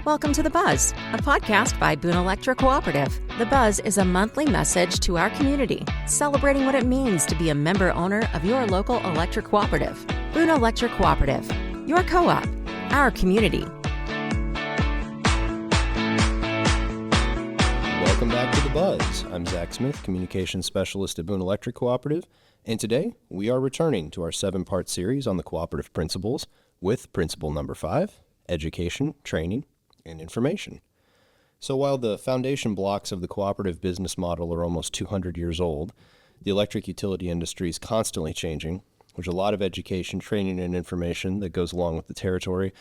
Welcome to The Buzz, a podcast by Boone Electric Cooperative. The Buzz is a monthly message to our community, celebrating what it means to be a member owner of your local electric cooperative. Boone Electric Cooperative, your co-op, our community. Welcome back to The Buzz. I'm Zach Smith, Communications Specialist at Boone Electric Cooperative, and today we are returning to our 7-part series on the cooperative principles with Principle Number 5, Education, Training, and Information. So while the foundation blocks of the cooperative business model are almost 200 years old, the electric utility industry is constantly changing. There's a lot of education, training, and information that goes along with the territory.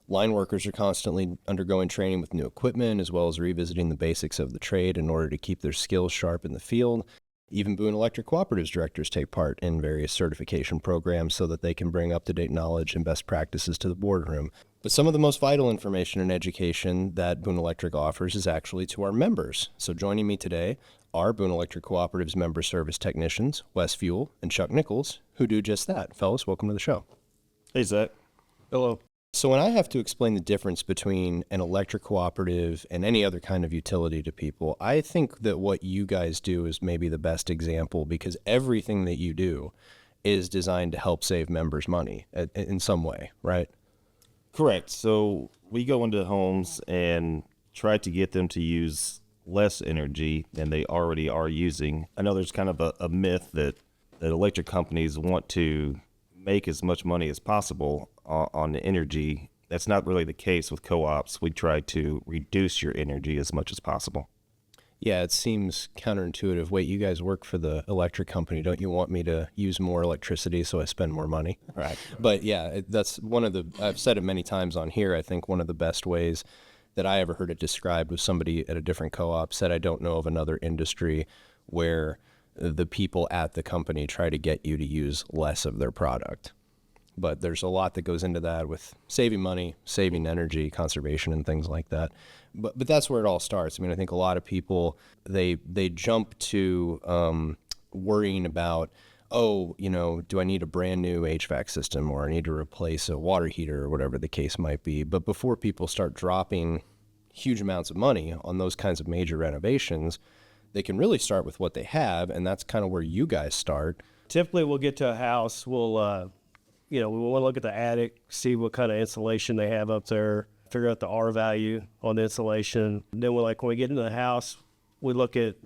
Line workers are constantly undergoing training with new equipment, as well as revisiting the basics of the trade in order to keep their skills sharp in the field. Even Boone Electric Cooperative's directors take part in various certification programs so that they can bring up-to-date knowledge and best practices to the boardroom. But some of the most vital information and education that Boone Electric offers is actually to our members. So joining me today are Boone Electric Cooperative's member service technicians, Wes Fewell and Chuck Nichols, who do just that. Fellas, welcome to the show. Hey, Zach. Hello. So when I have to explain the difference between an electric cooperative and any other kind of utility to people, I think that what you guys do is maybe the best example, because everything that you do is designed to help save members money in some way, right? Correct. So we go into homes and try to get them to use less energy than they already are using. I know there's kind of a myth that electric companies want to make as much money as possible on the energy. That's not really the case with co-ops. We try to reduce your energy as much as possible. Yeah, it seems counterintuitive. Wait, you guys work for the electric company. Don't you want me to use more electricity so I spend more money? Right. But yeah, that's one of the, I've said it many times on here, I think one of the best ways that I ever heard it described was somebody at a different co-op said, I don't know of another industry where the people at the company try to get you to use less of their product. But there's a lot that goes into that with saving money, saving energy, conservation, and things like that. But that's where it all starts. I mean, I think a lot of people, they jump to worrying about, oh, you know, do I need a brand new HVAC system, or I need to replace a water heater, or whatever the case might be. But before people start dropping huge amounts of money on those kinds of major renovations, they can really start with what they have, and that's kind of where you guys start. Typically, we'll get to a house, we want to look at the attic, see what kind of insulation they have up there, figure out the R value on the insulation. Then when we get into the house, we look at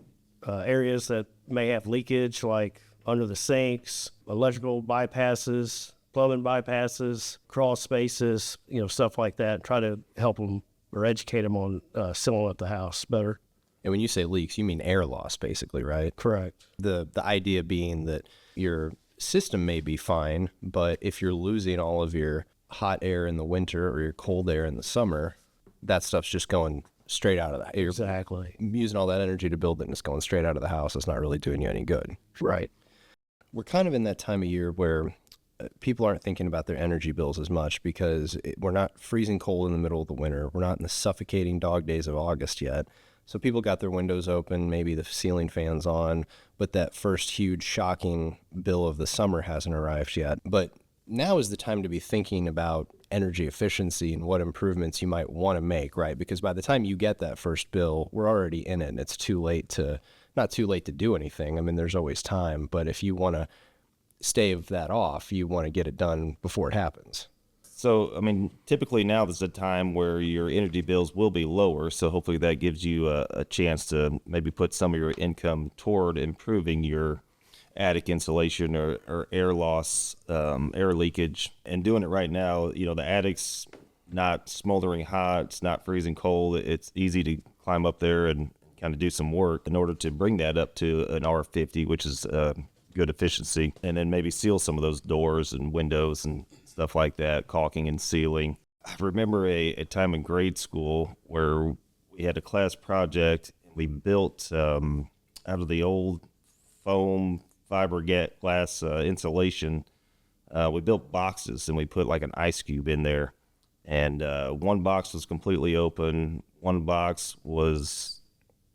areas that may have leakage, like under the sinks, electrical bypasses, plumbing bypasses, crawl spaces, stuff like that. Try to help them or educate them on sealing up the house better. And when you say leaks, you mean air loss, basically, right? Correct. The idea being that your system may be fine, but if you're losing all of your hot air in the winter or your cold air in the summer, that stuff's just going straight out of the house. Exactly. Using all that energy to build it and it's going straight out of the house. It's not really doing you any good. Right. We're kind of in that time of year where people aren't thinking about their energy bills as much because we're not freezing cold in the middle of the winter. We're not in the suffocating dog days of August yet. So people got their windows open, maybe the ceiling fan's on, but that first huge shocking bill of the summer hasn't arrived yet. But now is the time to be thinking about energy efficiency and what improvements you might want to make, right? Because by the time you get that first bill, we're already in it, and it's not too late to do anything. I mean, there's always time, but if you want to stave that off, you want to get it done before it happens. So, I mean, typically now there's a time where your energy bills will be lower, so hopefully that gives you a chance to maybe put some of your income toward improving your attic insulation or air loss, air leakage. And doing it right now, the attic's not smoldering hot, it's not freezing cold. It's easy to climb up there and kind of do some work in order to bring that up to an R50, which is good efficiency, and then maybe seal some of those doors and windows and stuff like that, caulking and sealing. I remember a time in grade school where we had a class project. We built out of the old foam fiberglass insulation. We built boxes, and we put like an ice cube in there. And one box was completely open. One box was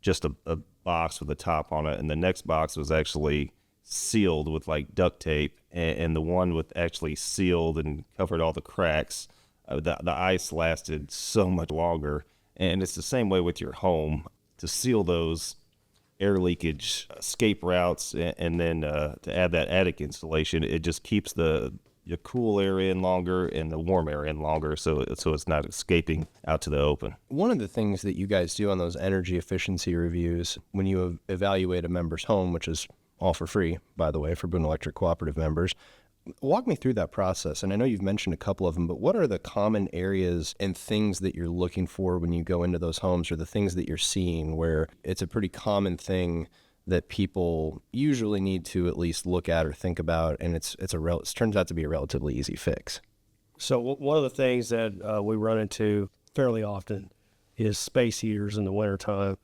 just a box with a top on it, and the next box was actually sealed with like duct tape, and the one with actually sealed and covered all the cracks, the ice lasted so much longer, And it's the same way with your home. To seal those air leakage escape routes, and then to add that attic insulation, it just keeps the cool air in longer and the warm air in longer, so it's not escaping out to the open. One of the things that you guys do on those energy efficiency reviews when you evaluate a member's home, which is all for free, by the way, for Boone Electric Cooperative members, walk me through that process. And I know you've mentioned a couple of them, but what are the common areas and things that you're looking for when you go into those homes, or the things that you're seeing where it's a pretty common thing that people usually need to at least look at or think about, and it turns out to be a relatively easy fix? So one of the things that we run into fairly often is space heaters in the wintertime.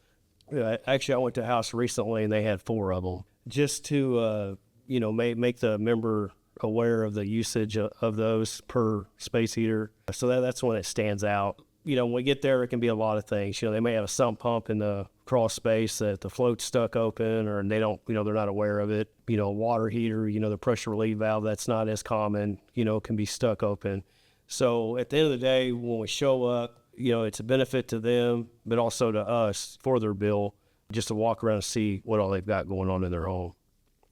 Actually, I went to a house recently and they had 4 of them, just to make the member aware of the usage of those per space heater. So that's when it stands out. When we get there, it can be a lot of things. They may have a sump pump in the crawl space that the float's stuck open, or they don't, they're not aware of it. A water heater, the pressure relief valve, that's not as common, can be stuck open. So at the end of the day, when we show up, it's a benefit to them, but also to us for their bill, just to walk around and see what all they've got going on in their home.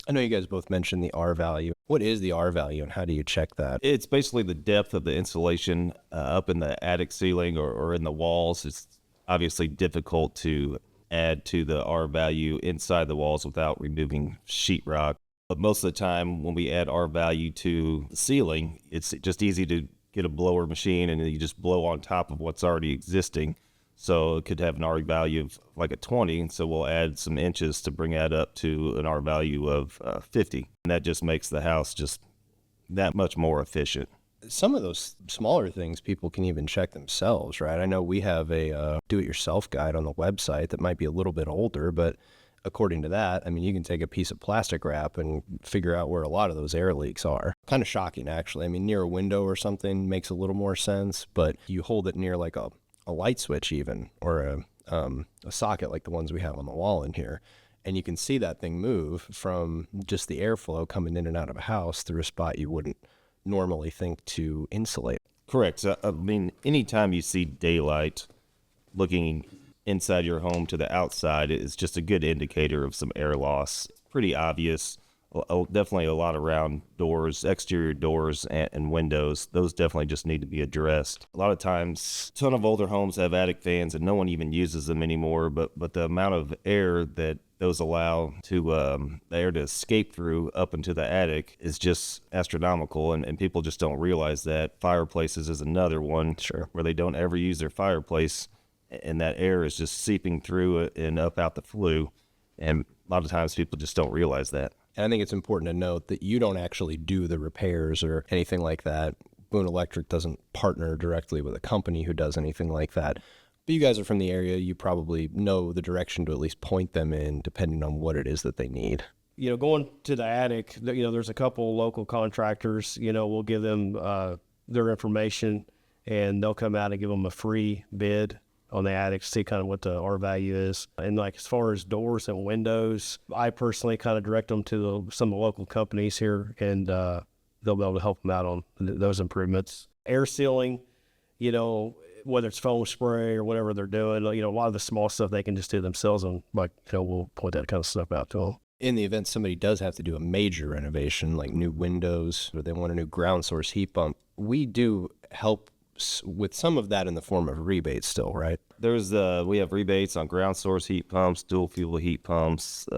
I know you guys both mentioned the R value. What is the R value, and how do you check that? It's basically the depth of the insulation up in the attic ceiling or in the walls. It's obviously difficult to add to the R value inside the walls without removing sheetrock. But most of the time when we add R value to the ceiling, it's just easy to get a blower machine and you just blow on top of what's already existing. So it could have an R value of like a 20, and so we'll add some inches to bring that up to an R value of 50. And that just makes the house just that much more efficient. Some of those smaller things people can even check themselves, right? I know we have a do-it-yourself guide on the website that might be a little bit older, but according to that, you can take a piece of plastic wrap and figure out where a lot of those air leaks are. Kind of shocking, actually. Near a window or something makes a little more sense, but you hold it near like a light switch even, or a socket like the ones we have on the wall in here, and you can see that thing move from just the airflow coming in and out of a house through a spot you wouldn't normally think to insulate. Correct. So, anytime you see daylight looking inside your home to the outside, it's just a good indicator of some air loss. Pretty obvious. Definitely a lot around doors, exterior doors and windows. Those definitely just need to be addressed. A lot of times, a ton of older homes have attic fans and no one even uses them anymore, but the amount of air that those allow to the air to escape through up into the attic is just astronomical, and people just don't realize that. Fireplaces is another one. Sure. Where they don't ever use their fireplace, and that air is just seeping through it and up out the flue, and a lot of times people just don't realize that. And I think it's important to note that you don't actually do the repairs or anything like that. Boone Electric doesn't partner directly with a company who does anything like that. But you guys are from the area. You probably know the direction to at least point them in, depending on what it is that they need. Going to the attic, there's a couple local contractors, we'll give them their information, and they'll come out and give them a free bid on the attic, see kind of what the R value is. And like as far as doors and windows, I personally kind of direct them to some of the local companies here, and they'll be able to help them out on those improvements. Air sealing, whether it's foam spray or whatever they're doing, a lot of the small stuff they can just do themselves, and we'll point that kind of stuff out to them. In the event somebody does have to do a major renovation, like new windows, or they want a new ground source heat pump, we do help with some of that in the form of rebates still, right? We have rebates on ground source heat pumps, dual fuel heat pumps,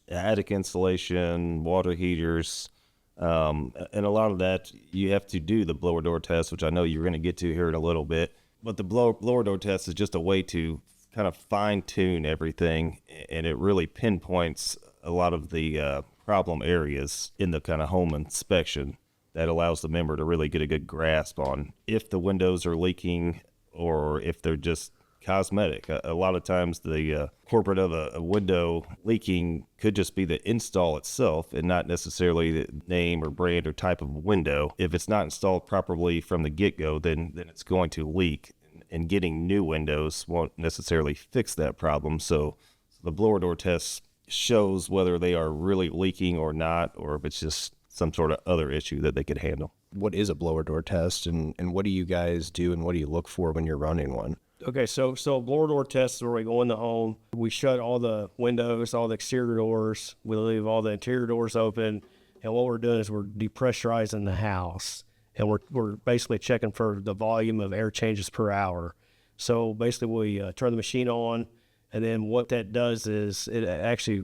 attic insulation, water heaters, and a lot of that you have to do the blower door test, which I know you're going to get to here in a little bit. But the blower door test is just a way to kind of fine tune everything, and it really pinpoints a lot of the problem areas in the kind of home inspection. That allows the member to really get a good grasp on if the windows are leaking or if they're just cosmetic. A lot of times the corporate of a window leaking could just be the install itself and not necessarily the name or brand or type of window. If it's not installed properly from the get-go, then it's going to leak, and getting new windows won't necessarily fix that problem. So the blower door test shows whether they are really leaking or not, or if it's just some sort of other issue that they could handle. What is a blower door test, and what do you guys do, and what do you look for when you're running one? Okay, so blower door test is where we go in the home. We shut all the windows, all the exterior doors. We leave all the interior doors open. And what we're doing is we're depressurizing the house. And we're basically checking for the volume of air changes per hour. So basically we turn the machine on, and then what that does is it actually,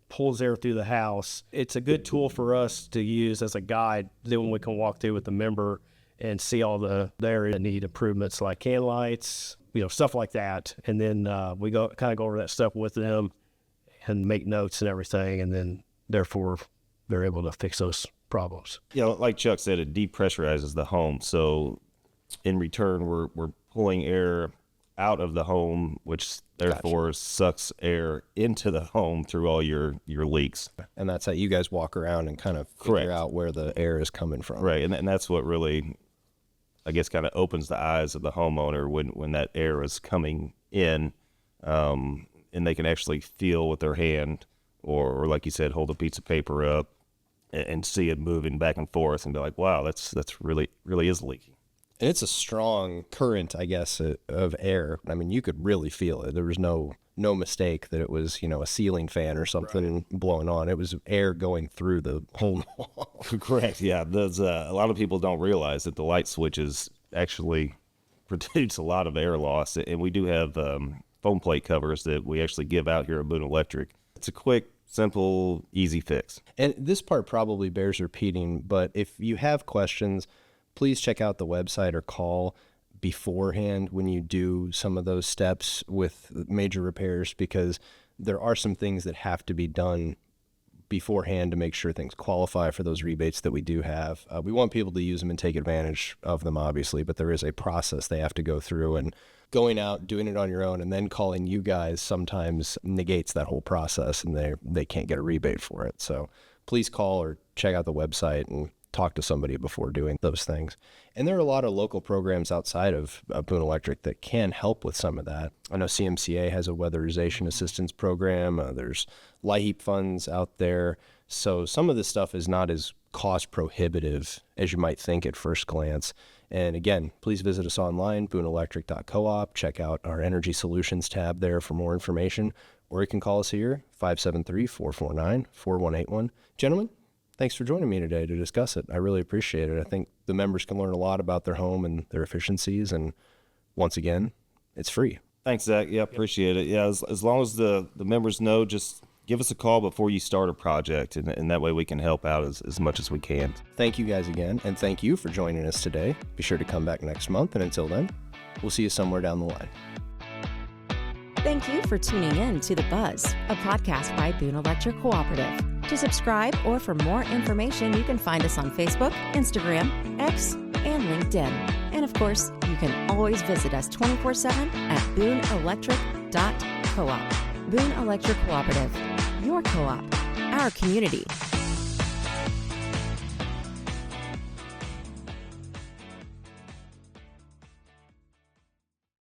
pulls air through the house. It's a good tool for us to use as a guide. Then we can walk through with the member and see all the areas that need improvements, like can lights, stuff like that. And then we go over that stuff with them and make notes and everything. And then therefore they're able to fix those problems. Like Chuck said, it depressurizes the home. So in return, we're pulling air out of the home, which therefore sucks air into the home through all your leaks. And that's how you guys walk around and kind of figure out where the air is coming from. Right. And that's what really, I guess, kind of opens the eyes of the homeowner when that air is coming in, and they can actually feel with their hand, or like you said, hold a piece of paper up and see it moving back and forth and be like, wow, that's really is leaking. And it's a strong current, I guess, of air. I mean, you could really feel it. There was no mistake that it was, a ceiling fan or something blowing on. It was air going through the whole wall. Correct. Yeah. There's a lot of people don't realize that the light switches actually produce a lot of air loss. And we do have foam plate covers that we actually give out here at Boone Electric. It's a quick, simple, easy fix. And this part probably bears repeating, but if you have questions, please check out the website or call beforehand when you do some of those steps with major repairs, because there are some things that have to be done beforehand to make sure things qualify for those rebates that we do have. We want people to use them and take advantage of them, obviously, but there is a process they have to go through, and going out, doing it on your own, and then calling you guys sometimes negates that whole process, and they can't get a rebate for it. So please call or check out the website and talk to somebody before doing those things. And there are a lot of local programs outside of Boone Electric that can help with some of that. I know CMCA has a weatherization assistance program. There's LIHEAP funds out there. So some of this stuff is not as cost prohibitive as you might think at first glance. And again, please visit us online, booneelectric.coop. Check out our Energy Solutions tab there for more information. Or you can call us here, 573-449-4181. Gentlemen, thanks for joining me today to discuss it. I really appreciate it. I think the members can learn a lot about their home and their efficiencies. And once again, it's free. Thanks, Zach. Yeah, appreciate it. Yeah, as long as the members know, just give us a call before you start a project, and that way we can help out as much as we can. Thank you guys again, and thank you for joining us today. Be sure to come back next month, and until then, we'll see you somewhere down the line. Thank you for tuning in to The Buzz, a podcast by Boone Electric Cooperative. To subscribe or for more information, you can find us on Facebook, Instagram, X, and LinkedIn. And of course, you can always visit us 24/7 at booneelectric.coop. Boone Electric Cooperative, your co-op, our community.